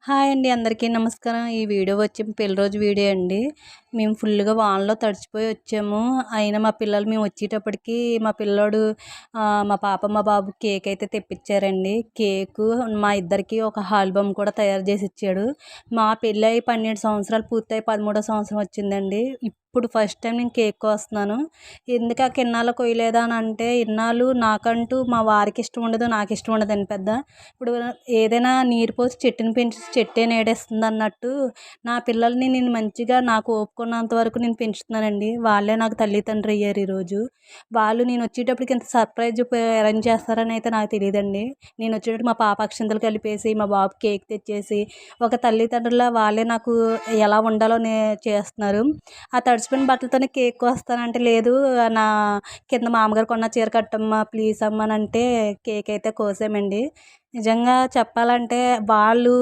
Hi అండి. అందరికీ నమస్కారం. ఈ వీడియో వచ్చి పెళ్లి రోజు వీడియో అండి. మేము ఫుల్‌గా వానలో తడిచిపోయి వచ్చాము. అయినా మా పిల్లలు మేము వచ్చేటప్పటికి మా పిల్లోడు మా పాప, మా బాబు కేక్ అయితే తెప్పించారండి. కేకు మా ఇద్దరికీ ఒక ఆల్బమ్ కూడా తయారు చేసి ఇచ్చాడు. మా పెళ్ళయి 12 సంవత్సరాలు పూర్తయి 13వ సంవత్సరం వచ్చిందండి. ఇప్పుడు ఫస్ట్ టైం నేను కేక్ కోస్తున్నాను. ఎందుకక్క ఇన్నాళ్ళు కొయ్యలేదా అని అంటే, ఇన్నాళ్ళు నాకంటూ మా వారికి ఇష్టం ఉండదు, నాకు ఇష్టం ఉండదండి పెద్ద. ఇప్పుడు ఏదైనా నీరు పోసి చెట్టుని పెంచి చెట్టే నీడేస్తుంది అన్నట్టు నా పిల్లల్ని నేను మంచిగా నాకు ఓపుకున్నంత వరకు నేను పెంచుతున్నానండి. వాళ్ళే నాకు తల్లిదండ్రి అయ్యారు ఈరోజు. వాళ్ళు నేను వచ్చేటప్పటికి ఇంత సర్ప్రైజ్ అరేంజ్ చేస్తారని అయితే నాకు తెలీదండి. నేను వచ్చేటప్పుడు మా పాప అక్షింతలు కలిపేసి మా బాబు కేక్ తెచ్చేసి ఒక తల్లిదండ్రుల వాళ్ళే నాకు ఎలా ఉండాలో చేస్తున్నారు. ఆ తడిసిపోయిన బట్టలతోనే కేక్ కోస్తానంటే, లేదు నా కింద మామగారు కొన్న చీర కట్టమ్మా ప్లీజ్ అమ్మ అని అంటే కేక్ అయితే కోసామండి. నిజంగా చెప్పాలంటే వాళ్ళలో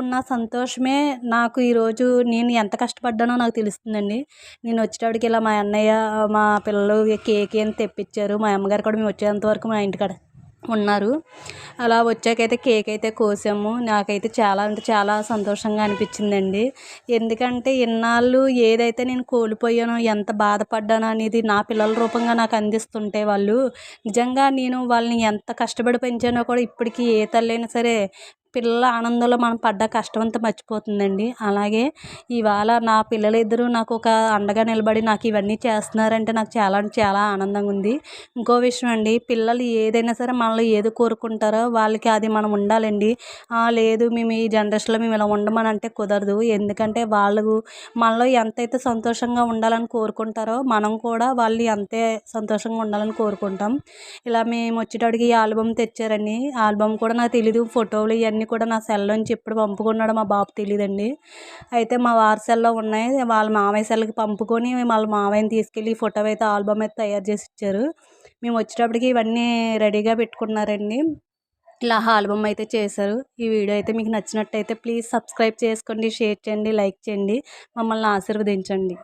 ఉన్న సంతోషమే నాకు ఈరోజు నేను ఎంత కష్టపడ్డానో నాకు తెలుస్తుందండి. నేను వచ్చేటప్పటికి ఇలా మా అన్నయ్య, మా పిల్లలు కేక్ ఏం తెప్పించారు. మా అమ్మగారు కూడా మేము వచ్చేంత వరకు మా ఇంటికాడ ఉన్నారు. అలా వచ్చాకైతే కేక్ అయితే కోసాము. నాకైతే చాలా అంటే చాలా సంతోషంగా అనిపించిందండి. ఎందుకంటే ఇన్నాళ్ళు ఏదైతే నేను కోల్పోయానో, ఎంత బాధపడ్డానో అనేది నా పిల్లల రూపంగా నాకు అందిస్తుంటే వాళ్ళు నిజంగా నేను వాళ్ళని ఎంత కష్టపడి పెంచానో కూడా ఇప్పటికీ ఏ తల్లైనా సరే పిల్లల ఆనందంలో మనం పడ్డ కష్టం అంతా మర్చిపోతుందండి. అలాగే ఇవాళ నా పిల్లలిద్దరూ నాకు ఒక అండగా నిలబడి నాకు ఇవన్నీ చేస్తున్నారంటే నాకు చాలా అంటే చాలా ఆనందంగా ఉంది. ఇంకో విషయం అండి, పిల్లలు ఏదైనా సరే మనలో ఏది కోరుకుంటారో వాళ్ళకి అది మనం ఉండాలండి. లేదు మేము ఈ జనరేషన్లో మేము ఇలా ఉండమని అంటే కుదరదు. ఎందుకంటే వాళ్ళు మనలో ఎంతైతే సంతోషంగా ఉండాలని కోరుకుంటారో మనం కూడా వాళ్ళు అంతే సంతోషంగా ఉండాలని కోరుకుంటాం. ఇలా మేము వచ్చేటప్పటికి ఈ ఆల్బమ్ తెచ్చారండి. ఆల్బమ్ కూడా నాకు తెలీదు. ఫోటోలు ఇవన్నీ కూడా నా సెల్‌లోంచి ఎప్పుడు పంపుకున్నాడో మా బాబుకి తెలీదండి. అయితే మా వారి సెల్‌లో ఉన్నాయి. వాళ్ళ మామయ్య సెల్‌కి పంపుకొని వాళ్ళ మామయ్యని తీసుకెళ్ళి ఈ ఫోటో అయితే ఆల్బమ్ అయితే తయారు చేసి ఇచ్చారు. మేము వచ్చేటప్పటికి ఇవన్నీ రెడీగా పెట్టుకున్నారండి. ఇలా ఆల్బమ్ అయితే చేశారు. ఈ వీడియో అయితే మీకు నచ్చినట్టయితే ప్లీజ్ సబ్స్క్రైబ్ చేసుకోండి, షేర్ చేయండి, లైక్ చేయండి. మమ్మల్ని ఆశీర్వదించండి.